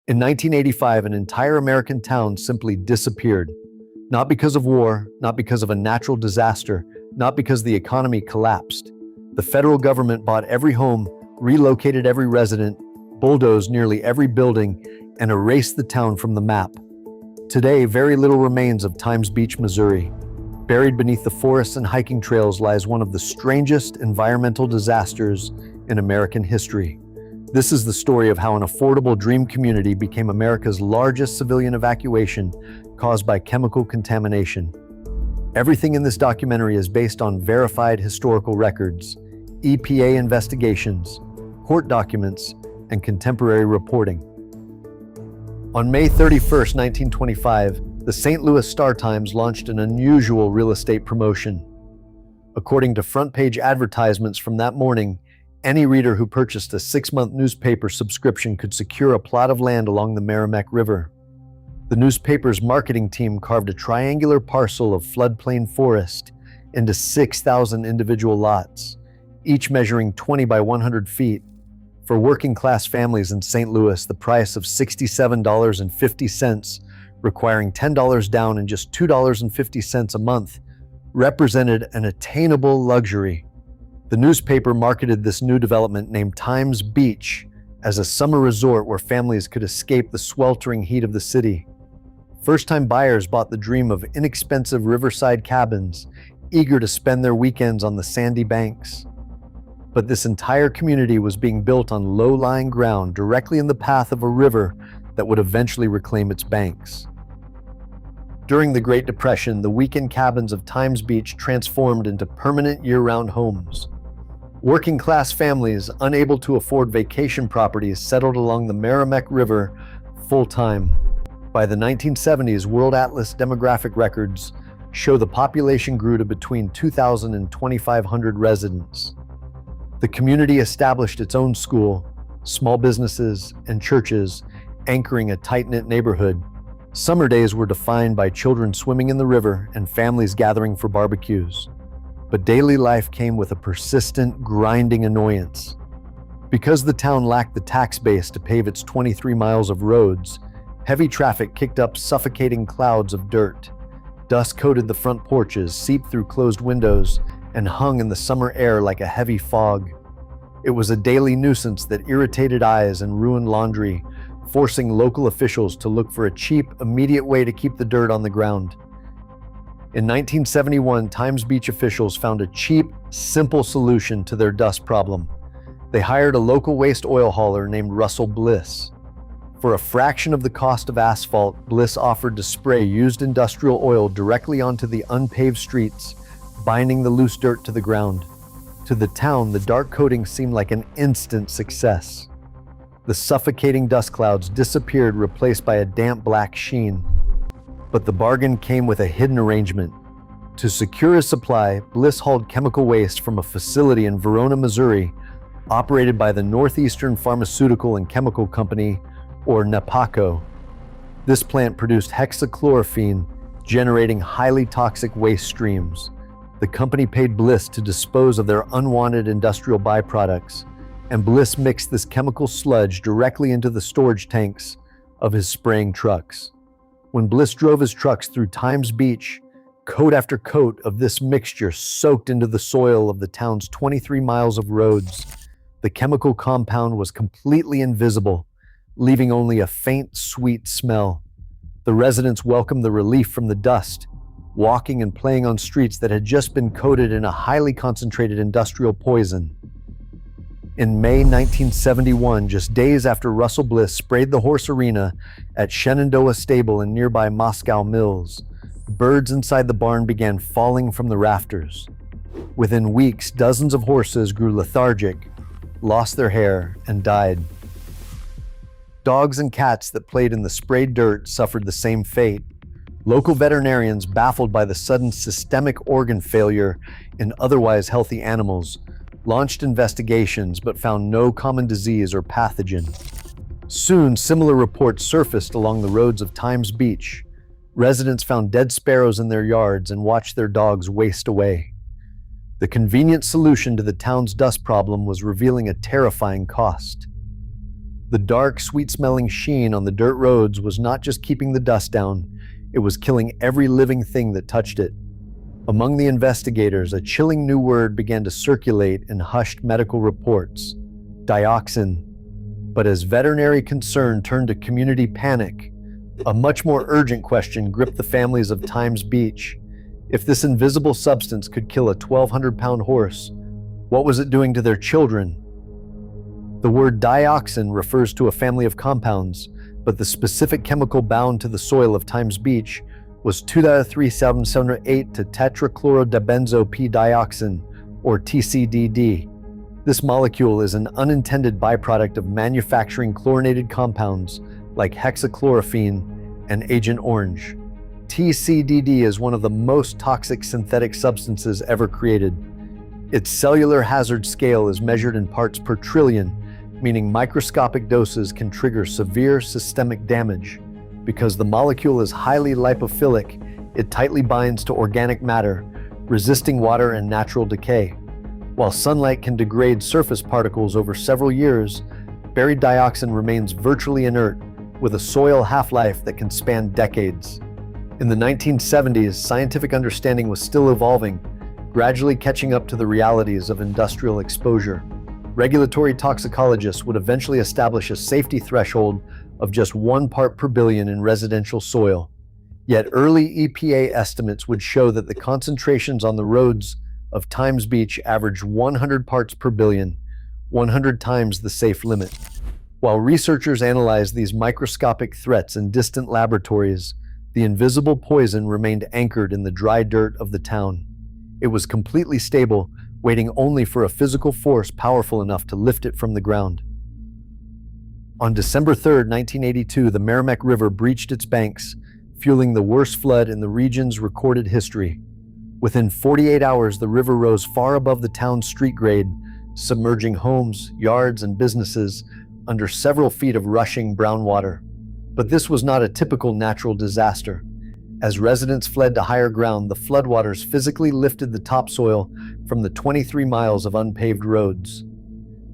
In 1985, an entire American town simply disappeared. Not because of war, not because of a natural disaster, not because the economy collapsed. The federal government bought every home, relocated every resident, bulldozed nearly every building, and erased the town from the map. Today, very little remains of Times Beach, Missouri. Buried beneath the forests and hiking trails lies one of the strangest environmental disasters in American history. This is the story of how an affordable dream community became America's largest civilian evacuation caused by chemical contamination. Everything in this documentary is based on verified historical records, EPA investigations, court documents, and contemporary reporting. On May 31, 1925, the St. Louis Star-Times launched an unusual real estate promotion. According to front-page advertisements from that morning, any reader who purchased a 6-month newspaper subscription could secure a plot of land along the Merrimack River. The newspaper's marketing team carved a triangular parcel of floodplain forest into 6,000 individual lots, each measuring 20 by 100 feet. For working-class families in St. Louis, the price of $67.50, requiring $10 down and just $2.50 a month, represented an attainable luxury. The newspaper marketed this new development named Times Beach as a summer resort where families could escape the sweltering heat of the city. First-time buyers bought the dream of inexpensive riverside cabins, eager to spend their weekends on the sandy banks. But this entire community was being built on low-lying ground directly in the path of a river that would eventually reclaim its banks. During the Great Depression, the weekend cabins of Times Beach transformed into permanent year-round homes. Working-class families, unable to afford vacation properties, settled along the Merrimack River full-time. By the 1970s, World Atlas demographic records show the population grew to between 2,000 and 2,500 residents. The community established its own school, small businesses, and churches, anchoring a tight-knit neighborhood. Summer days were defined by children swimming in the river and families gathering for barbecues. But daily life came with a persistent, grinding annoyance. Because the town lacked the tax base to pave its 23 miles of roads, heavy traffic kicked up suffocating clouds of dirt. Dust coated the front porches, seeped through closed windows, and hung in the summer air like a heavy fog. It was a daily nuisance that irritated eyes and ruined laundry, forcing local officials to look for a cheap, immediate way to keep the dirt on the ground. In 1971, Times Beach officials found a cheap, simple solution to their dust problem. They hired a local waste oil hauler named Russell Bliss. For a fraction of the cost of asphalt, Bliss offered to spray used industrial oil directly onto the unpaved streets, binding the loose dirt to the ground. To the town, the dark coating seemed like an instant success. The suffocating dust clouds disappeared, replaced by a damp black sheen. But the bargain came with a hidden arrangement. To secure his supply, Bliss hauled chemical waste from a facility in Verona, Missouri, operated by the Northeastern Pharmaceutical and Chemical Company, or NAPACO. This plant produced hexachlorophene, generating highly toxic waste streams. The company paid Bliss to dispose of their unwanted industrial byproducts, and Bliss mixed this chemical sludge directly into the storage tanks of his spraying trucks. When Bliss drove his trucks through Times Beach, coat after coat of this mixture soaked into the soil of the town's 23 miles of roads. The chemical compound was completely invisible, leaving only a faint, sweet smell. The residents welcomed the relief from the dust, walking and playing on streets that had just been coated in a highly concentrated industrial poison. In May 1971, just days after Russell Bliss sprayed the horse arena at Shenandoah Stable in nearby Moscow Mills, birds inside the barn began falling from the rafters. Within weeks, dozens of horses grew lethargic, lost their hair, and died. Dogs and cats that played in the sprayed dirt suffered the same fate. Local veterinarians, baffled by the sudden systemic organ failure in otherwise healthy animals, launched investigations but found no common disease or pathogen. Soon, similar reports surfaced along the roads of Times Beach. Residents found dead sparrows in their yards and watched their dogs waste away. The convenient solution to the town's dust problem was revealing a terrifying cost. The dark, sweet-smelling sheen on the dirt roads was not just keeping the dust down, it was killing every living thing that touched it. Among the investigators, a chilling new word began to circulate in hushed medical reports: dioxin. But as veterinary concern turned to community panic, a much more urgent question gripped the families of Times Beach. If this invisible substance could kill a 1,200-pound horse, what was it doing to their children? The word dioxin refers to a family of compounds, but the specific chemical bound to the soil of Times Beach was 2,3,778 to tetrachlorodibenzo-P-dioxin, or TCDD. This molecule is an unintended byproduct of manufacturing chlorinated compounds like hexachlorophene and Agent Orange. TCDD is one of the most toxic synthetic substances ever created. Its cellular hazard scale is measured in parts per trillion, meaning microscopic doses can trigger severe systemic damage. Because the molecule is highly lipophilic, it tightly binds to organic matter, resisting water and natural decay. While sunlight can degrade surface particles over several years, buried dioxin remains virtually inert, with a soil half-life that can span decades. In the 1970s, scientific understanding was still evolving, gradually catching up to the realities of industrial exposure. Regulatory toxicologists would eventually establish a safety threshold of just 1 part per billion in residential soil. Yet early EPA estimates would show that the concentrations on the roads of Times Beach averaged 100 parts per billion, 100 times the safe limit. While researchers analyzed these microscopic threats in distant laboratories, the invisible poison remained anchored in the dry dirt of the town. It was completely stable, waiting only for a physical force powerful enough to lift it from the ground. On December 3, 1982, the Merrimack River breached its banks, fueling the worst flood in the region's recorded history. Within 48 hours, the river rose far above the town's street grade, submerging homes, yards, and businesses under several feet of rushing brown water. But this was not a typical natural disaster. As residents fled to higher ground, the floodwaters physically lifted the topsoil from the 23 miles of unpaved roads.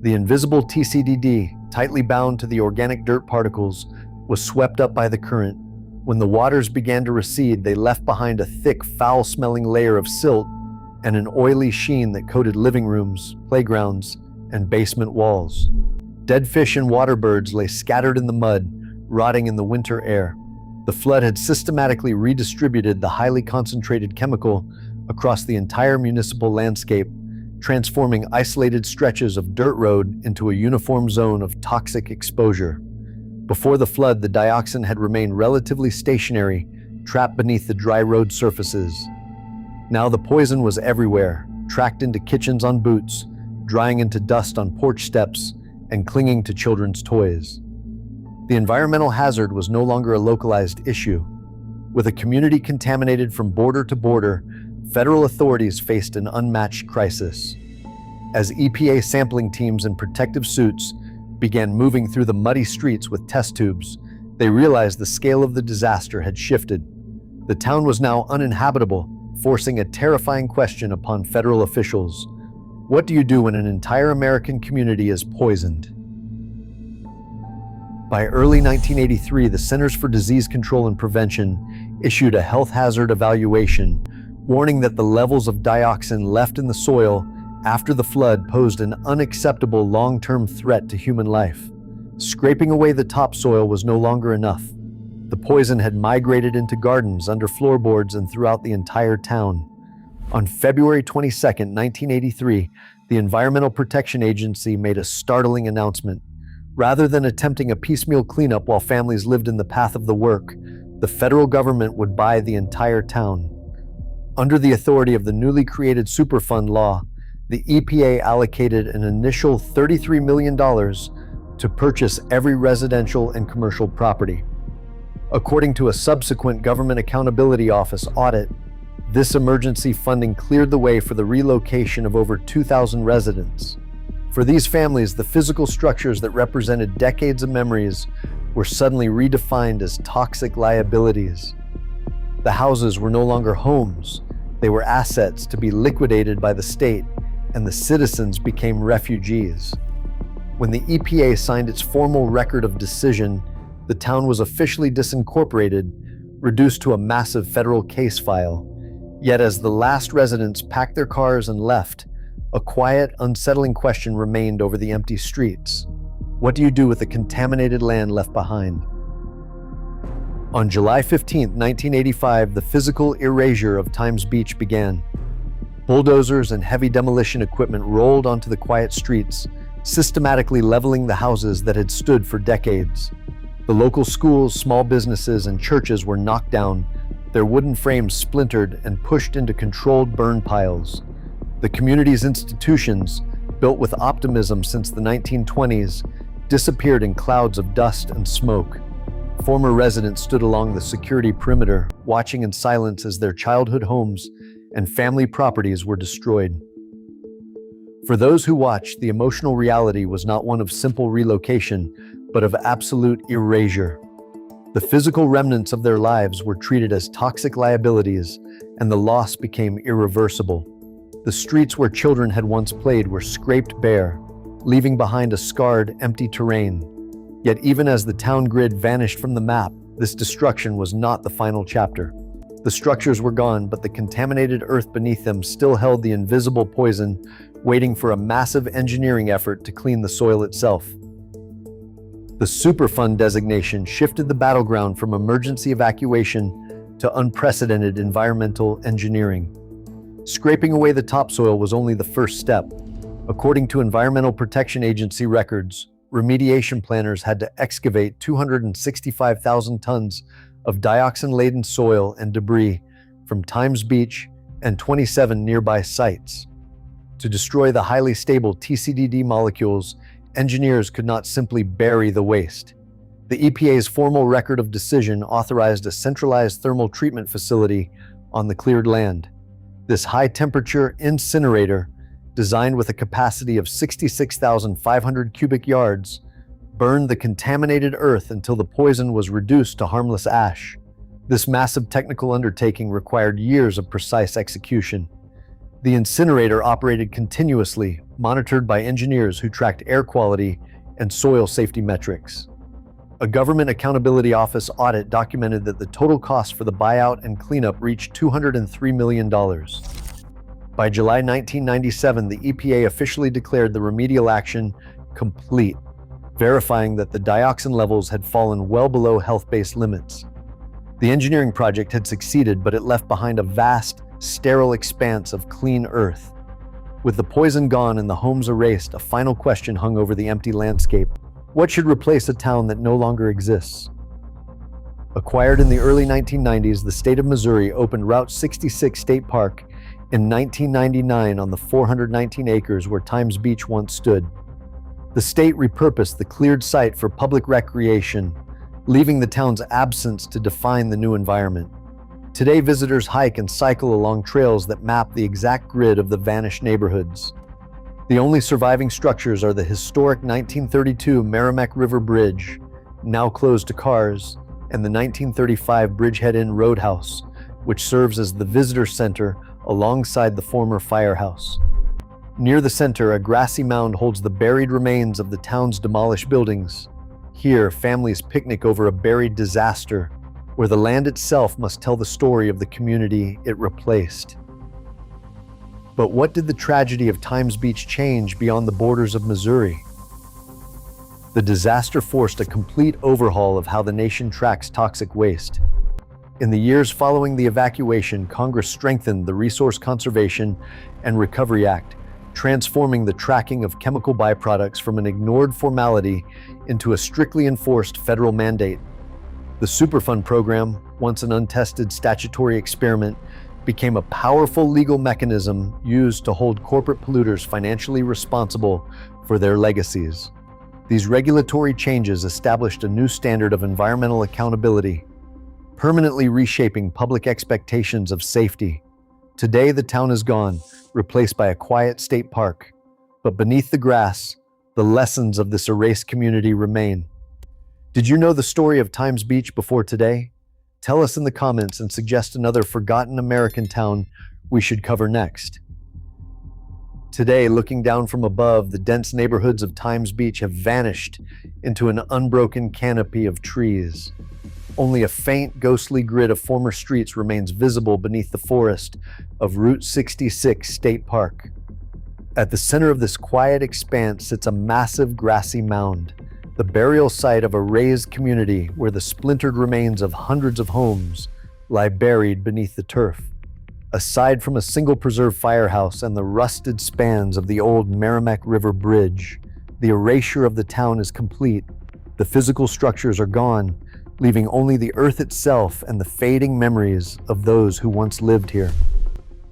The invisible TCDD, tightly bound to the organic dirt particles, was swept up by the current. When the waters began to recede, they left behind a thick, foul-smelling layer of silt and an oily sheen that coated living rooms, playgrounds, and basement walls. Dead fish and water birds lay scattered in the mud, rotting in the winter air. The flood had systematically redistributed the highly concentrated chemical across the entire municipal landscape, transforming isolated stretches of dirt road into a uniform zone of toxic exposure. Before the flood, the dioxin had remained relatively stationary, trapped beneath the dry road surfaces. Now the poison was everywhere, tracked into kitchens on boots, drying into dust on porch steps, and clinging to children's toys. The environmental hazard was no longer a localized issue. With a community contaminated from border to border, federal authorities faced an unmatched crisis. As EPA sampling teams in protective suits began moving through the muddy streets with test tubes, they realized the scale of the disaster had shifted. The town was now uninhabitable, forcing a terrifying question upon federal officials. What do you do when an entire American community is poisoned? By early 1983, the Centers for Disease Control and Prevention issued a health hazard evaluation, warning that the levels of dioxin left in the soil after the flood posed an unacceptable long-term threat to human life. Scraping away the topsoil was no longer enough. The poison had migrated into gardens, under floorboards, and throughout the entire town. On February 22, 1983, the Environmental Protection Agency made a startling announcement. Rather than attempting a piecemeal cleanup while families lived in the path of the work, the federal government would buy the entire town. Under the authority of the newly created Superfund law, the EPA allocated an initial $33 million to purchase every residential and commercial property. According to a subsequent Government Accountability Office audit, this emergency funding cleared the way for the relocation of over 2,000 residents. For these families, the physical structures that represented decades of memories were suddenly redefined as toxic liabilities. The houses were no longer homes, they were assets to be liquidated by the state, and the citizens became refugees. When the EPA signed its formal record of decision, the town was officially disincorporated, reduced to a massive federal case file. Yet as the last residents packed their cars and left, a quiet, unsettling question remained over the empty streets. What do you do with the contaminated land left behind? On July 15, 1985, the physical erasure of Times Beach began. Bulldozers and heavy demolition equipment rolled onto the quiet streets, systematically leveling the houses that had stood for decades. The local schools, small businesses, and churches were knocked down, their wooden frames splintered and pushed into controlled burn piles. The community's institutions, built with optimism since the 1920s, disappeared in clouds of dust and smoke. Former residents stood along the security perimeter, watching in silence as their childhood homes and family properties were destroyed. For those who watched, the emotional reality was not one of simple relocation, but of absolute erasure. The physical remnants of their lives were treated as toxic liabilities, and the loss became irreversible. The streets where children had once played were scraped bare, leaving behind a scarred, empty terrain. Yet even as the town grid vanished from the map, this destruction was not the final chapter. The structures were gone, but the contaminated earth beneath them still held the invisible poison, waiting for a massive engineering effort to clean the soil itself. The Superfund designation shifted the battleground from emergency evacuation to unprecedented environmental engineering. Scraping away the topsoil was only the first step. According to Environmental Protection Agency records, remediation planners had to excavate 265,000 tons of dioxin-laden soil and debris from Times Beach and 27 nearby sites. To destroy the highly stable TCDD molecules, engineers could not simply bury the waste. The EPA's formal record of decision authorized a centralized thermal treatment facility on the cleared land. This high-temperature incinerator, designed with a capacity of 66,500 cubic yards, burned the contaminated earth until the poison was reduced to harmless ash. This massive technical undertaking required years of precise execution. The incinerator operated continuously, monitored by engineers who tracked air quality and soil safety metrics. A Government Accountability Office audit documented that the total cost for the buyout and cleanup reached $203 million. By July 1997, the EPA officially declared the remedial action complete, verifying that the dioxin levels had fallen well below health-based limits. The engineering project had succeeded, but it left behind a vast, sterile expanse of clean earth. With the poison gone and the homes erased, a final question hung over the empty landscape. What should replace a town that no longer exists? Acquired in the early 1990s, the state of Missouri opened Route 66 State Park in 1999 on the 419 acres where Times Beach once stood. The state repurposed the cleared site for public recreation, leaving the town's absence to define the new environment. Today, visitors hike and cycle along trails that map the exact grid of the vanished neighborhoods. The only surviving structures are the historic 1932 Merrimack River Bridge, now closed to cars, and the 1935 Bridgehead Inn Roadhouse, which serves as the visitor center alongside the former firehouse. Near the center, a grassy mound holds the buried remains of the town's demolished buildings. Here, families picnic over a buried disaster, where the land itself must tell the story of the community it replaced. But what did the tragedy of Times Beach change beyond the borders of Missouri? The disaster forced a complete overhaul of how the nation tracks toxic waste. In the years following the evacuation, Congress strengthened the Resource Conservation and Recovery Act, transforming the tracking of chemical byproducts from an ignored formality into a strictly enforced federal mandate. The Superfund program, once an untested statutory experiment, became a powerful legal mechanism used to hold corporate polluters financially responsible for their legacies. These regulatory changes established a new standard of environmental accountability, permanently reshaping public expectations of safety. Today, the town is gone, replaced by a quiet state park. But beneath the grass, the lessons of this erased community remain. Did you know the story of Times Beach before today? Tell us in the comments and suggest another forgotten American town we should cover next. Today, looking down from above, the dense neighborhoods of Times Beach have vanished into an unbroken canopy of trees. Only a faint, ghostly grid of former streets remains visible beneath the forest of Route 66 State Park. At the center of this quiet expanse sits a massive grassy mound, the burial site of a raised community where the splintered remains of hundreds of homes lie buried beneath the turf. Aside from a single preserved firehouse and the rusted spans of the old Merrimack River Bridge, the erasure of the town is complete. The physical structures are gone, leaving only the earth itself and the fading memories of those who once lived here.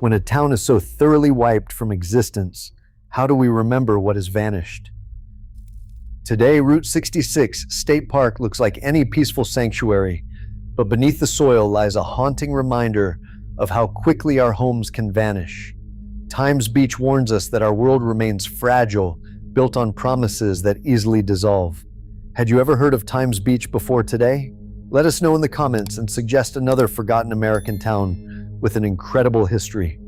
When a town is so thoroughly wiped from existence, how do we remember what has vanished? Today, Route 66 State Park looks like any peaceful sanctuary, but beneath the soil lies a haunting reminder of how quickly our homes can vanish. Times Beach warns us that our world remains fragile, built on promises that easily dissolve. Had you ever heard of Times Beach before today? Let us know in the comments and suggest another forgotten American town with an incredible history.